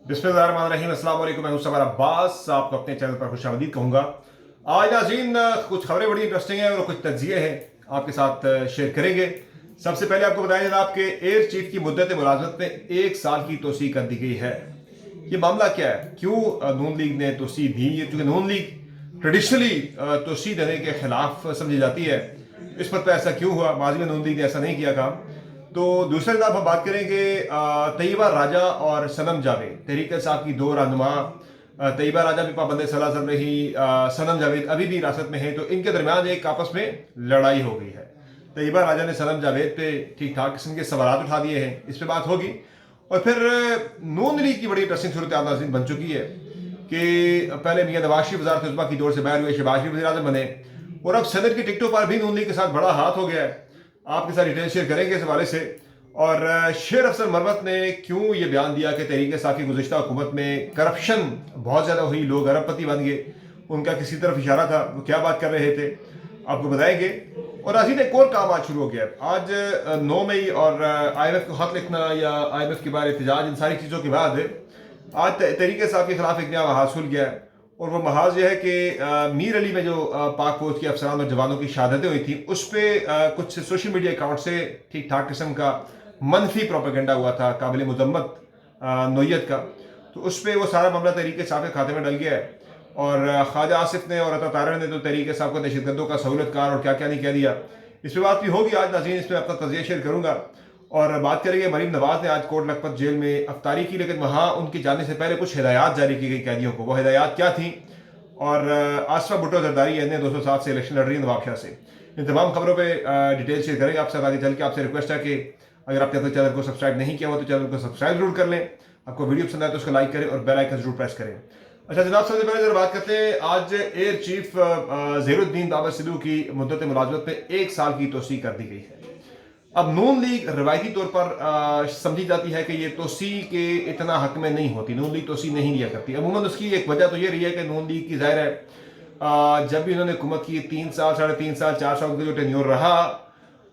बिस्मिल्लाहिर्रहमानिर्रहीम। अस्सलाम वालेकुम। मैं हूं समर अब्बास, आपको अपने चैनल पर खुशामदीद कहूँगा। आज नाज़रीन कुछ खबरें बड़ी इंटरेस्टिंग हैं और कुछ तज्ज़िये हैं आपके साथ शेयर करेंगे। सबसे पहले आपको बताया जनाब कि एयर चीफ की मुद्दत मुलाजमत में 1 साल की तोसी कर दी गई है। ये मामला क्या है, क्यों नून लीग ने तोसी दी? क्योंकि नून लीग ट्रेडिशनली तोसी देने के खिलाफ समझी जाती है। इस पर तो ऐसा क्यों हुआ? माजी में नून लीग ने ऐसा नहीं किया काम। तो दूसरे जनाब हम बात करेंगे तैयबा राजा और सनम जावेद, तहरीक इंसाफ की दो रहनुमा। तैयबा राजा भी पाबंद सलाह चल रही, सनम जावेद अभी भी हिरासत में है। तो इनके दरमियान एक आपस में लड़ाई हो गई है। तैयबा राजा ने सनम जावेद पे ठीक ठाक किस्म के सवाल उठा दिए हैं, इस पर बात होगी। और फिर नून लीग की बड़ी इंटरेस्टिंग सूरत नाज़रीन बन चुकी है कि पहले मियां नवाज शरीफ वज़ारत उज़्मा की दौर से बाहर हुए, शहबाज शरीफ वज़ीर आज़म बने और अब सदर की टिकटों पर भी नून लीग के साथ बड़ा हाथ हो गया है। आपके साथ डिटेल शेयर करेंगे इस हवाले से। और शेर अफसर मरवत ने क्यों ये बयान दिया कि तहरीक इंसाफ की गुज़िश्ता हुकूमत में करप्शन बहुत ज़्यादा हुई, लोग अरबपति बन गए, उनका किसी तरफ इशारा था, वो क्या बात कर रहे थे आपको बताएंगे। और नाज़रीन एक और काम आज शुरू हो गया है। आज 9 मई और IMF को खत लिखना या IMF के बारे एहतजाज, इन सारी चीज़ों के बाद आज तहरीक इंसाफ के खिलाफ एक नया महाज खुल गया है। और वो महाज यह है कि मीर अली में जो पाक फौज के अफसरान और जवानों की शहादतें हुई थी, उस पर कुछ सोशल मीडिया अकाउंट से ठीक ठाक किस्म का मनफी प्रोपेगेंडा हुआ था, काबिल मुजम्मत नोयत का। तो उस पर वो सारा मामला तहरीक इंसाफ के खाते में डल गया है। और ख्वाजा आसिफ ने और अता तारड़ ने तो तहरीक इंसाफ को दहशतगर्दों का सहूलतकार और क्या क्या नहीं कह दिया। इस पर बात भी होगी आज नाज़रीन, इस पर अपना तज़िया शेयर करूँगा। और बात करेंगे मरीम नवाज ने आज कोट लखपत जेल में अफ्तारी की, लेकिन वहाँ उनकी जाने से पहले कुछ हिदायत जारी की गई कैदियों को। वो हिदायत क्या थी? और आसफा भुट्टो जरदारी एन 207 से इलेक्शन लड़ रही है नवाबशाह से। इन तमाम खबरों पर डिटेल शेयर करेंगे आपसे। आगे चल के आपसे रिक्वेस्ट है कि अगर आपने अपने चैनल को सब्सक्राइब नहीं किया हो तो चैनल को सब्सक्राइब जरूर कर लें। आपको वीडियो पसंद आए तो उसको लाइक करें और बेल आइकन जरूर प्रेस करें। अच्छा जनाब, सबसे पहले जरा बात करते हैं। आज air chief Zahiruddin the power Sidhu की मुद्दत मुलाजमत में 1 साल की तोसी कर दी गई है। अब नून लीग रवायती तौर पर समझी जाती है कि ये तोसी के इतना हक में नहीं होती, नून लीग तोसी नहीं लिया करती। अमूमन उसकी एक वजह तो ये रही है कि नून लीग की ज़ाहिर है जब भी उन्होंने हुकूमत की 3 साल, 3.5 साल, 4 साल का जो टेन्योर रहा,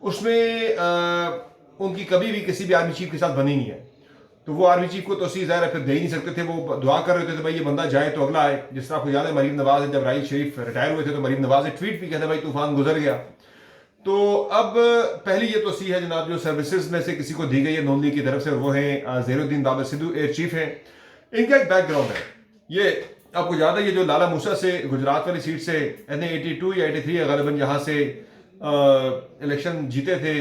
उसमें उनकी कभी भी किसी भी आर्मी चीफ के साथ बनी नहीं है। तो वो आर्मी चीफ को तोसी ज़ाहिर है फिर दे ही नहीं सकते थे। वो दुआ कर रहे थे भाई ये बंदा जाए तो अगला आए। जिस तरह आपको याद है मरीम नवाज जब राइल शरीफ रिटायर हुए थे तो मरीम नवाज ने ट्वीट भी किया था भाई तूफान गुजर गया। तो अब पहली ये तोसी है जनाब जो सर्विसेज में से किसी को दी गई है नून लीग की तरफ से, और वो है Zahiruddin the power Sidhu air chief है। इनका एक बैकग्राउंड है, ये आपको याद है, ये जो लाला मूसा से गुजरात वाली सीट से NA 82 या 83 है ग़ालिबन, यहाँ से इलेक्शन जीते थे।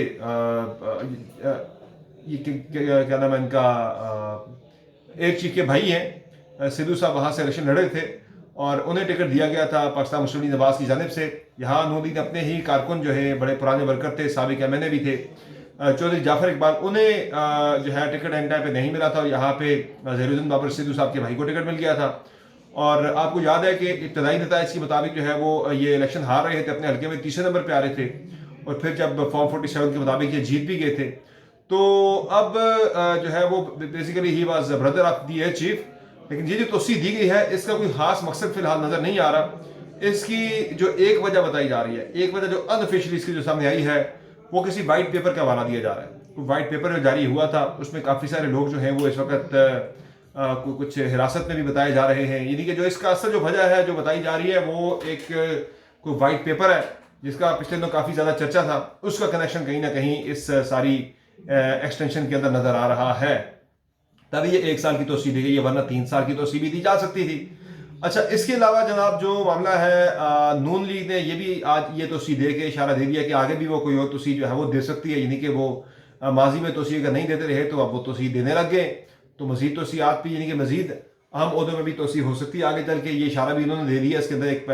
ये क्या नाम है इनका, एयर चीफ के भाई हैं सिद्धू साहब, वहाँ से इलेक्शन लड़े थे और उन्हें टिकट दिया गया था पाकिस्तान मुस्लिम लीग नवाज की जानिब से। यहाँ नून लीग अपने ही कारकुन जो है बड़े पुराने वर्कर थे, साबिक MNA भी थे, चौधरी जाफर इकबाल, उन्हें जो है टिकट एंड टाइम पे नहीं मिला था और यहाँ पे ज़हीरुद्दीन दावर सिद्धू साहब के भाई को टिकट मिल गया था। और आपको याद है कि इब्तदाई नताइज के मुताबिक जो है वो ये इलेक्शन हार रहे थे, अपने हल्के में तीसरे नंबर पर आ रहे थे। और फिर जब फॉर्म 47 के मुताबिक ये जीत भी गए थे, तो अब जो है वो basically he was brother of the air chief. लेकिन ये जो तोसी दी गई है इसका कोई खास मकसद फिलहाल नजर नहीं आ रहा। इसकी जो एक वजह बताई जा रही है, एक वजह जो अनऑफिशियली इसकी जो सामने आई है, वो किसी वाइट पेपर का हवाला दिया जा रहा है। वाइट पेपर जो जारी हुआ था उसमें काफ़ी सारे लोग जो हैं वो इस वक्त कुछ हिरासत में भी बताए जा रहे हैं। यानी कि जो इसका असल जो वजह है जो बताई जा रही है वो एक कोई वाइट पेपर है जिसका पिछले दिनों काफ़ी ज़्यादा चर्चा था, उसका कनेक्शन कहीं ना कहीं इस सारी एक्सटेंशन के अंदर नजर आ रहा है। तभी ये 1 साल की तोसी दी गई है, वरना 3 साल की तोसी भी दी जा सकती थी। अच्छा, इसके अलावा जनाब जो मामला है, नून लीग ने ये भी आज ये तोसी दे के इशारा दे दिया कि आगे भी वो कोई और तोसी जो है वो दे सकती है। यानी कि वो माजी में तोसी अगर नहीं देते रहे तो अब वो तोसी देने लग गए, तो मजीद तोसीआत भी यानी कि मजीद अहम ओहदों में भी तोसी हो सकती है आगे चल के। ये इशारा भी इन्होंने दे दिया, इसके अंदर एक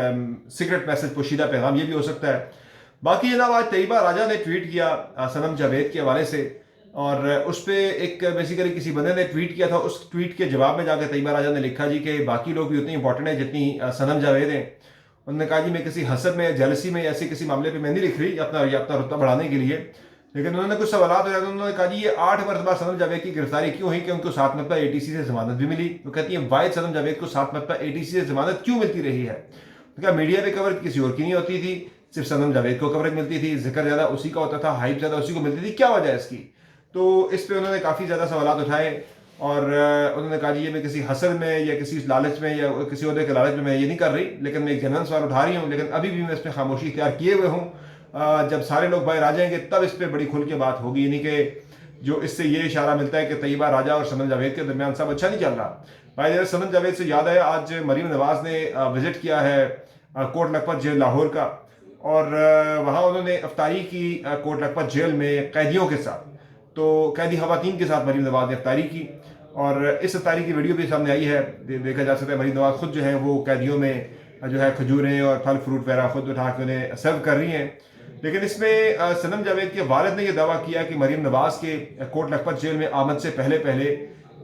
सीक्रेट मैसेज, पोशीदा पैगाम ये भी हो सकता है। बाकी जनाब आज तैयबा राजा ने ट्वीट किया सनम जावेद के हवाले से, और उस पर एक बेसिकली किसी बंदे ने ट्वीट किया था। उस ट्वीट के जवाब में जाकर तैयबा राजा ने लिखा जी कि बाकी लोग भी उतनी इंपॉर्टेंट है जितनी सनम जावेद हैं। उन्होंने कहा जी मैं किसी हसद में, जेलसी में, ऐसे किसी मामले पे मैं नहीं लिख रही अपना रुतबा बढ़ाने के लिए। लेकिन उन्होंने कुछ सवाल उन्होंने कहा जी ये 8 मरतबा सनम जावेद की गिरफ्तारी क्यों हुई कि उनको 7 मरतबा ATC से जमानत भी मिली। वो कहती है वाहिद सनम जावेद को 7 मरतबा ATC से जमानत क्यों मिलती रही है? उनका मीडिया पे कवर किसी और की नहीं होती थी, सिर्फ सनम जावेद को कवरेज मिलती थी, जिक्र ज़्यादा उसी का होता था, हाइप ज़्यादा उसी को मिलती थी, क्या वजह है इसकी? तो इस पर उन्होंने काफ़ी ज़्यादा सवाल उठाए اور انہوں نے کہا جی یہ میں کسی حسد میں یا کسی لالچ میں یا کسی عہدے کے لالچ میں یہ نہیں کر رہی، لیکن میں ایک جنرل سوال اٹھا رہی ہوں، لیکن ابھی بھی میں اس پہ خاموشی اختیار کیے ہوئے ہوں، جب سارے لوگ باہر آ جائیں گے تب اس پہ بڑی کھل کے بات ہوگی، یعنی کہ جو اس سے یہ اشارہ ملتا ہے کہ طیبہ راجہ اور سنم جاوید کے درمیان سب اچھا نہیں چل رہا۔ بھائی سنم جاوید سے یاد ہے آج مریم نواز نے وزٹ کیا ہے کوٹ لکھپت جیل لاہور کا، اور وہاں انہوں نے افطاری کی کوٹ لکھپت جیل میں قیدیوں کے ساتھ، تو قیدی خواتین کے ساتھ مریم نواز نے افطاری کی، اور اس افطاری کی ویڈیو بھی سامنے آئی ہے، دیکھا جا سکتا ہے مریم نواز خود جو ہے وہ قیدیوں میں جو ہے کھجوریں اور پھل فروٹ وغیرہ خود اٹھا کے انہیں سرو کر رہی ہیں۔ لیکن اس میں سنم جاوید کے والد نے یہ دعویٰ کیا کہ مریم نواز کے کوٹ لکھپت جیل میں آمد سے پہلے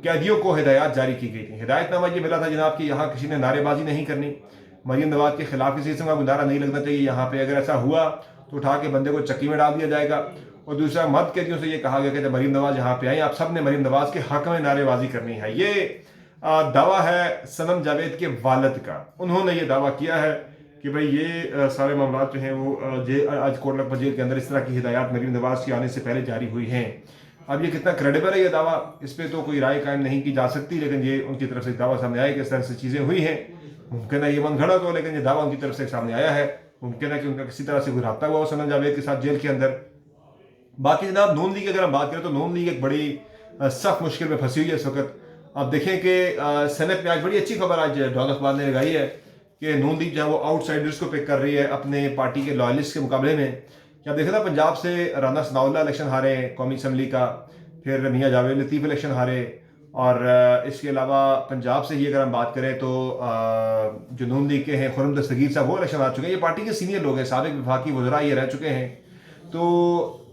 قیدیوں کو ہدایات جاری کی گئی تھی۔ ہدایت نامہ یہ ملا تھا جناب کہ یہاں کسی نے نعرے بازی نہیں کرنی، مریم نواز کے خلاف کسی قسم کا نعرہ نہیں لگنا چاہیے یہاں پہ، اگر ایسا ہوا تو اٹھا کے بندے کو چکی میں ڈال دیا جائے گا، اور دوسرا مرد قیدیوں سے یہ کہا گیا کہ جب مریم نواز یہاں پہ آئیں آپ سب نے مریم نواز کے حق میں نعرے بازی کرنی ہے۔ یہ دعویٰ ہے سنم جاوید کے والد کا، انہوں نے یہ دعویٰ کیا ہے کہ بھئی یہ سارے معاملات جو ہیں وہ آج کوٹ لکھپت جیل کے اندر اس طرح کی ہدایات مریم نواز کے آنے سے پہلے جاری ہوئی ہیں۔ اب یہ کتنا کریڈیبل ہے یہ دعویٰ، اس پہ تو کوئی رائے قائم نہیں کی جا سکتی، لیکن یہ ان کی طرف سے دعویٰ سامنے آیا کہ اس طرح سے چیزیں ہوئی ہیں، ممکن ہے یہ من گھڑت ہو، لیکن یہ دعویٰ ان کی طرف سے سامنے آیا ہے، ممکن ہے کہ ان کا کسی طرح سے کوئی رابطہ ہوا ہو سنم جاوید کے ساتھ جیل کے اندر۔ باقی جناب نون لیگ اگر ہم بات کریں تو نون لیگ ایک بڑی سخت مشکل میں پھنسی ہوئی ہے اس وقت۔ آپ دیکھیں کہ سینٹ میں آج بڑی اچھی خبر آج ڈان اخبار نے لگائی ہے کہ نون لیگ جو ہے وہ آؤٹ سائڈرز کو پک کر رہی ہے اپنے پارٹی کے لائلسٹ کے مقابلے میں۔ کیا دیکھا تھا پنجاب سے رانا ثناء اللہ الیکشن ہارے قومی اسمبلی کا، پھر میاں جاوید لطیف الیکشن ہارے، اور اس کے علاوہ پنجاب سے ہی اگر ہم بات کریں تو جو نون لیگ کے ہیں خرم دستگیر صاحب وہ الیکشن ہار چکے ہیں، یہ پارٹی کے سینئر لوگ ہیں، سابق وفاقی وزراء یہ رہ چکے ہیں، تو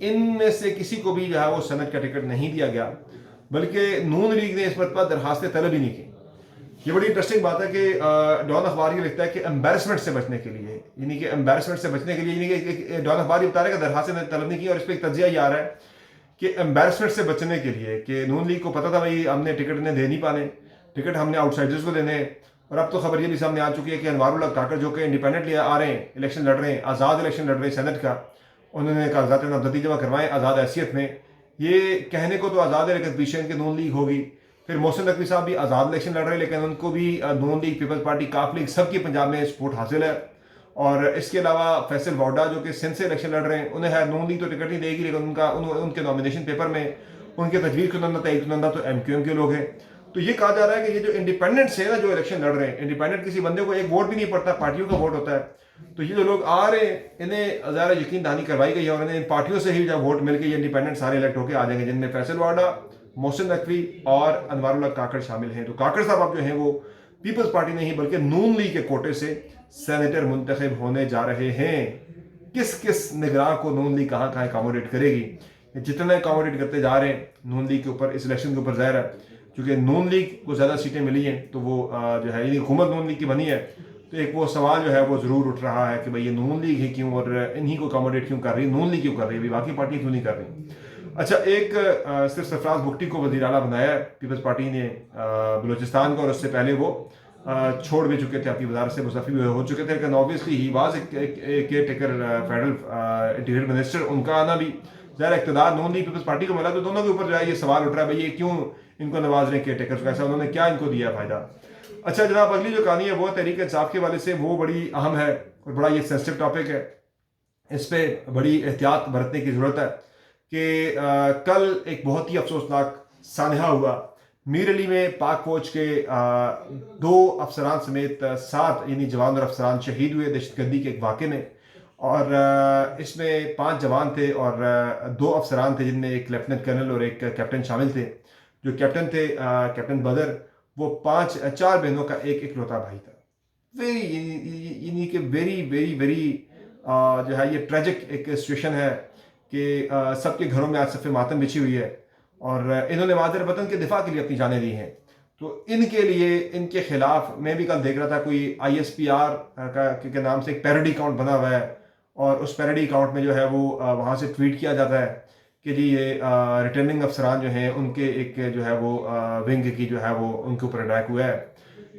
ان میں سے کسی کو بھی جو ہے وہ سینٹ کا ٹکٹ نہیں دیا گیا، بلکہ نون لیگ نے اس مرتبہ درخواست طلب ہی نہیں کی۔ یہ بڑی انٹرسٹنگ بات ہے کہ ڈان اخبار یہ لکھتا ہے کہ امبیرسمنٹ سے بچنے کے لیے، یعنی کہ امبیرسمنٹ سے بچنے کے لیے، یعنی کہ ڈان اخبار یہ بتا رہا ہے کہ درخواست طلب نہیں کی، اور اس پہ ایک تجزیہ یہ آ رہا ہے کہ امبیرسمنٹ سے بچنے کے لیے کہ نون لیگ کو پتا تھا بھائی ہم نے ٹکٹ انہیں دے نہیں پانے، ٹکٹ ہم نے آؤٹ سائڈرز کو دینے ہیں، اور اب تو خبر یہ بھی سامنے آ چکی ہے کہ انوار اللہ کاکڑ جو کہ انڈیپینڈنٹلی آ رہے ہیں، الیکشن لڑ رہے ہیں، آزاد الیکشن لڑ رہے ہیں سینٹ کا، انہوں نے کاغذات نامزدگی جمع کروائے آزاد حیثیت میں، یہ کہنے کو تو آزاد ہے لیکن پیچھے ان کے نون لیگ ہوگی۔ پھر محسن نقوی صاحب بھی آزاد الیکشن لڑ رہے ہیں، لیکن ان کو بھی نون لیگ، پیپلز پارٹی، کاف لیگ سب کی پنجاب میں سپورٹ حاصل ہے، اور اس کے علاوہ فیصل ووڈا جو کہ سندھ سے الیکشن لڑ رہے ہیں، انہیں ہے نون لیگ تو ٹکٹ نہیں دے گی، لیکن ان کے نامینیشن پیپر میں ان کے تجویز کنندہ تائید کنندہ تو ایم کیو ایم کے لوگ ہیں۔ تو یہ کہا جا رہا ہے کہ یہ جو انڈیپینڈنٹس ہیں نا جو الیکشن لڑ رہے ہیں، انڈیپینڈنٹ کسی بندے کو ایک ووٹ بھی نہیں پڑتا، پارٹیوں کا ووٹ ہوتا ہے، تو یہ جو لوگ آ رہے ہیں انہیں ظاہر یقین دہانی کروائی گئی ہے، اور انہیں ان پارٹیوں سے ہی جب ووٹ مل کے یہ انڈیپینڈنٹ سارے الیکٹ ہو کے آ جائیں گے، جن میں فیصل وارڈا، محسن نقوی اور انوار اللہ کاکڑ شامل ہیں۔ تو کاکڑ صاحب اب جو ہیں وہ پیپلز پارٹی نہیں بلکہ نون لیگ کے کوٹے سے سینیٹر منتخب ہونے جا رہے ہیں۔ کس نگراں کو نون لیگ کہاں اکاموڈیٹ کرے گی، جتنا اکاموڈیٹ کرتے جا رہے ہیں نون لیگ کے اوپر اس الیکشن کے اوپر، ظاہر ہے کیونکہ نون لیگ کو زیادہ سیٹیں ملی ہیں تو وہ جو ہے یعنی حکومت نون لیگ کی بنی ہے، تو ایک وہ سوال جو ہے وہ ضرور اٹھ رہا ہے کہ بھئی یہ نون لیگ ہی کیوں اور انہی کو اکاموڈیٹ کیوں کر رہی ہے، نون لیگ کیوں کر رہی ہے، باقی پارٹی کیوں نہیں کر رہی۔ اچھا، ایک صرف سرفراز بگٹی کو وزیر اعلیٰ بنایا ہے پیپلز پارٹی نے بلوچستان کو، اور اس سے پہلے وہ چھوڑ بھی چکے تھے اپنی وزارت سے، مستعفی ہو چکے تھے، لیکن obviously he was caretaker federal interior minister, ان کا آنا بھی ظاہر اقتدار نون لیگ پیپلز پارٹی کو ملا، تو دونوں کے اوپر جو ہے یہ سوال اٹھ رہا ہے بھائی یہ کیوں ان کو نواز رہے ہیں کیئر ٹیکر، ایسا انہوں نے کیا ان کو دیا فائدہ۔ اچھا جناب، اگلی جو کہانی ہے وہ تحریک انصاف کے حوالے سے، وہ بڑی اہم ہے اور بڑا یہ سینسٹیو ٹاپک ہے، اس پہ بڑی احتیاط برتنے کی ضرورت ہے کہ کل ایک بہت ہی افسوسناک سانحہ ہوا میر علی میں، پاک فوج کے 2 افسران سمیت 7 یعنی جوان اور افسران شہید ہوئے دہشت گردی کے ایک واقعے میں، اور اس میں 5 جوان تھے اور 2 افسران تھے، جن میں ایک لیفٹیننٹ کرنل اور ایک کیپٹن شامل تھے۔ جو کیپٹن تھے کیپٹن بدر، وہ 4 بہنوں کا ایک اکلوتا بھائی تھا۔ یعنی کہ ویری جو ہے یہ ٹریجک ایک سچویشن ہے کہ سب کے گھروں میں آج صف ماتم بچھی ہوئی ہے، اور انہوں نے مادر وطن کے دفاع کے لیے اپنی جانیں دی ہیں، تو ان کے لیے ان کے خلاف میں بھی کل دیکھ رہا تھا کوئی ISPR کے نام سے ایک پیروڈی اکاؤنٹ بنا ہوا ہے، اور اس پیروڈی اکاؤنٹ میں جو ہے وہ وہاں سے ٹویٹ کیا جاتا ہے کہ جی یہ ریٹرننگ افسران جو ہیں ان کے ایک جو ہے وہ ونگ کی جو ہے وہ ان کے اوپر اٹیک ہوا ہے۔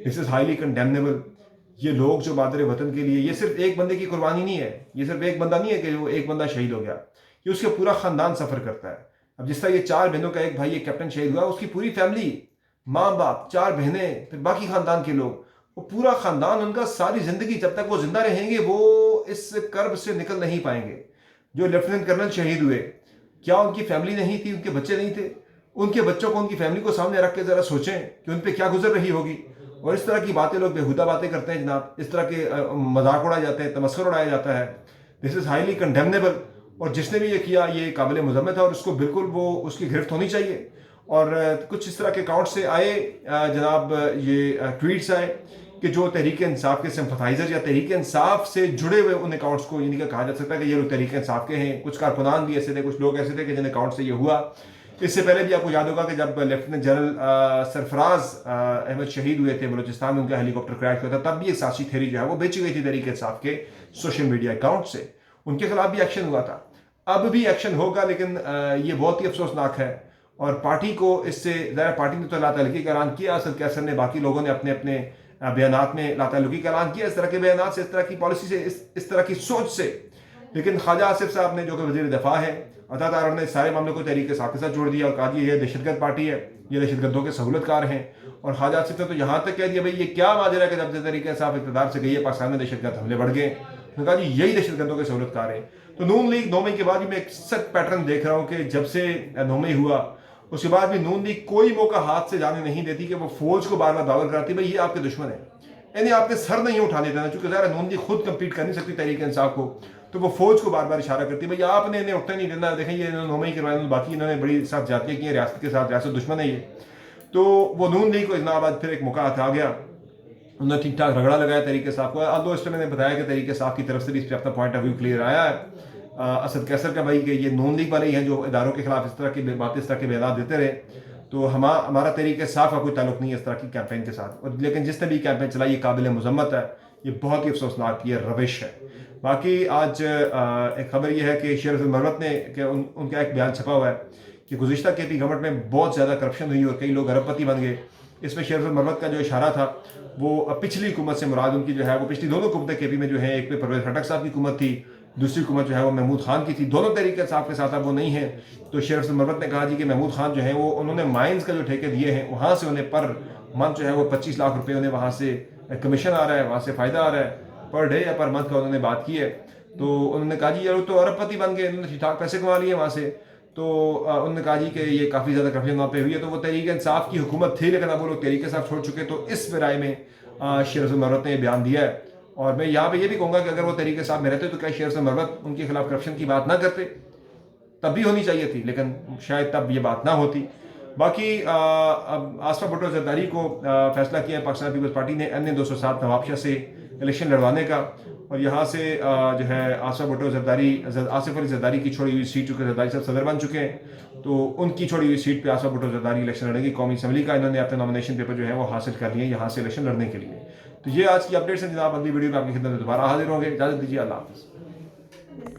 دس از ہائیلی کنڈیمنیبل۔ یہ لوگ جو مادر وطن کے لیے، یہ صرف ایک بندے کی قربانی نہیں ہے، یہ صرف ایک بندہ نہیں ہے کہ وہ ایک بندہ شہید ہو گیا، یہ اس کا پورا خاندان سفر کرتا ہے۔ اب جس طرح یہ 4 بہنوں کا ایک بھائی ایک کیپٹن شہید ہوا، اس کی پوری فیملی माँ बाप, 4 बहनें, फिर बाकी ख़ानदान के लोग, वो पूरा ख़ानदान उनका सारी ज़िंदगी जब तक वो ज़िंदा रहेंगे वो इस कर्ब से निकल नहीं पाएंगे। जो लेफ्टिनेंट कर्नल शहीद हुए, क्या उनकी फैमिली नहीं थी, उनके बच्चे नहीं थे? उनके बच्चों को उनकी फैमिली को सामने रख के ज़रा सोचें कि उन पे क्या गुजर रही होगी। और इस तरह की बातें लोग बेहुदा बातें करते हैं जनाब, इस तरह के मजाक उड़ाए जाते हैं, तमस्खुर उड़ाया जाता है। This is highly condemnable. और जिसने भी ये किया ये काबिल मुज़म्मत है और उसको बिल्कुल वो उसकी गिरफ्त होनी चाहिए। और कुछ इस तरह के अकाउंट से आए जनाब ये ट्वीट्स आए कि जो तहरीक इंसाफ के सिंपथाइजर या तहरीक इंसाफ से जुड़े हुए उन अकाउंट्स को यानी कि कहा जा सकता है कि ये लोग तहरीक इंसाफ के हैं। कुछ कारकुनान भी ऐसे थे, कुछ लोग ऐसे थे कि जिन अकाउंट से ये हुआ। इससे पहले भी आपको याद होगा कि जब लेफ्टिनेंट जनरल सरफराज अहमद शहीद हुए थे बलूचिस्तान में, उनका हेलीकॉप्टर क्रैश हुआ था, तब भी एक साजिशी थ्योरी जो है वो बेची गई थी तहरीक इंसाफ के सोशल मीडिया अकाउंट से। उनके खिलाफ भी एक्शन हुआ था, अब भी एक्शन होगा, लेकिन ये बहुत ही अफसोसनाक है। और पार्टी को इससे ज़रा, पार्टी ने तो लातालुकी का ऐलान किया, असद कैसर ने, बाकी लोगों ने अपने अपने बयानात में लातालुकी का ऐलान किया इस तरह के बयानात से, इस तरह की पॉलिसी से, इस तरह की सोच से। लेकिन ख्वाजा आसिफ साहब ने, जो कि वज़ीर दफ़ा है, अता तारा ने सारे मामलों को तहरीक इंसाफ के साथ जोड़ दिया और कहा कि ये दहशतगर्द पार्टी है, ये दहशतगर्दों के सहूलतकार हैं। और ख्वाजा आसिफ ने तो यहाँ तक कह दिया भाई ये क्या माजरा है कि जब से तहरीक इंसाफ इक़्तिदार से गई है पाकिस्तान में दहशतगर्द हमले बढ़ गए। उन्होंने कहा जी यही दहशतगर्दों के सहूलतकार हैं। तो नून लीग 9 मई के बाद भी मैं एक सख्त पैटर्न देख रहा हूँ कि जब से 9 मई हुआ उसके बाद भी नून लीग कोई मौका हाथ से जाने नहीं देती कि वो फौज को बार बार दावर कराती भाई ये आपके दुश्मन है, यानी आपने सर नहीं उठाने देना। चूंकि ज़रा नून लीग खुद कम्पीट कर नहीं सकती तहरीक इंसाफ को, तो वो फौज को बार बार इशारा करती है भाई आपने इन्हें उठने नहीं देना। देखें ये 9 मई के बाद बाकी इन्होंने बड़ी साथ जातियाँ की हैं रियासत के साथ, रियासत दुश्मन है ये। तो वो नून लीग को इस्लामाबाद फिर एक मौका आ गया, उन्होंने ठीक ठाक रगड़ा लगाया तहरीक इंसाफ को। अब इस पर मैंने बताया कि तहरीक इंसाफ की तरफ से भी इस पर अपना पॉइंट ऑफ व्यू क्लियर आया है असद कैसर का भाई कि ये नून लीग वाले ही हैं जो इदारों के खिलाफ इस तरह की बातें, इस तरह के बयान देते रहे। तो हमारा तहरीक इंसाफ का कोई ताल्लुक नहीं है इस तरह की कैंपेन के साथ। और लेकिन जिसने भी कैंपेन चलाई ये काबिल मुज़म्मत है, ये बहुत ही अफसोसनाक ये रविश है। बाकी आज एक खबर ये है कि शेर मरवत ने कि उनका एक बयान छपा हुआ है कि गुज़िश्ता KP गवर्नमेंट में बहुत ज़्यादा करप्शन हुई और कई लोग अरबपति बन गए। इसमें शेर मरवत का जो इशारा था वो पिछली हुकूमत से मुराद उनकी जो है वो पिछली दोनों हुकूमतें KP में जो है, एक पे परवेज़ खटक साहब की हुकूमत थी, दूसरी हुकूमत जो है वो महमूद खान की थी। दोनों तहरीक इंसाफ के साथ अब वो नहीं है। तो शेर मरवत ने कहा जी कि महमूद खान जो है वो उन्होंने माइंस का जो ठेके दिए हैं वहाँ से उन्हें पर मंथ जो है वो 25 लाख रुपए उन्हें वहाँ से कमीशन आ रहा है, वहाँ से फ़ायदा आ रहा है पर डे या पर मंथ का उन्होंने बात की है। तो उन्होंने कहा जी यार तो अरबपति बन गए, उन्होंने ठीक ठाक पैसे कमा लिए वहाँ से। तो उन्होंने कहा जी कि ये काफ़ी ज़्यादा करप्शन वहाँ पे हुई है। तो वो तहरीक इंसाफ की हुकूमत थी लेकिन अब वो लोग तहरीक इंसाफ छोड़ चुके। तो इस राय में शेर मरवत ने बयान दिया है। और मैं यहाँ पे ये भी कहूँगा कि अगर वो तहरीक इंसाफ में रहते तो क्या शेर मरवत उनके खिलाफ करप्शन की बात ना करते? तब भी होनी चाहिए थी, लेकिन शायद तब ये बात ना होती। बाकी अब आसफा भुट्टो जरदारी को फैसला किया है पाकिस्तान पीपल्स पार्टी ने अन्य 207 नवाबशाह से इलेक्शन लड़वाने का। और यहाँ से जो है आसफा भुट्टो जरदारी, आसिफ अली जरदारी की छोड़ी हुई सीट, चूँकि जरदारी साहब सदर बन चुके हैं तो उनकी छोड़ी हुई सीट पे आसफा भुट्टो जरदारी इलेक्शन लड़ेंगी। कौमी असम्बली का इन्होंने अपने नॉमिनेशन पेपर जो है वो हासिल कर लिए यहाँ से इलेक्शन लड़ने के लिए। तो ये आज की अपडेट्स हैं जनाब। अगली वीडियो में आपकी खिदमत में दोबारा हाजिर होंगे। इजाज़त दीजिए, अल्लाह हाफ़िज़।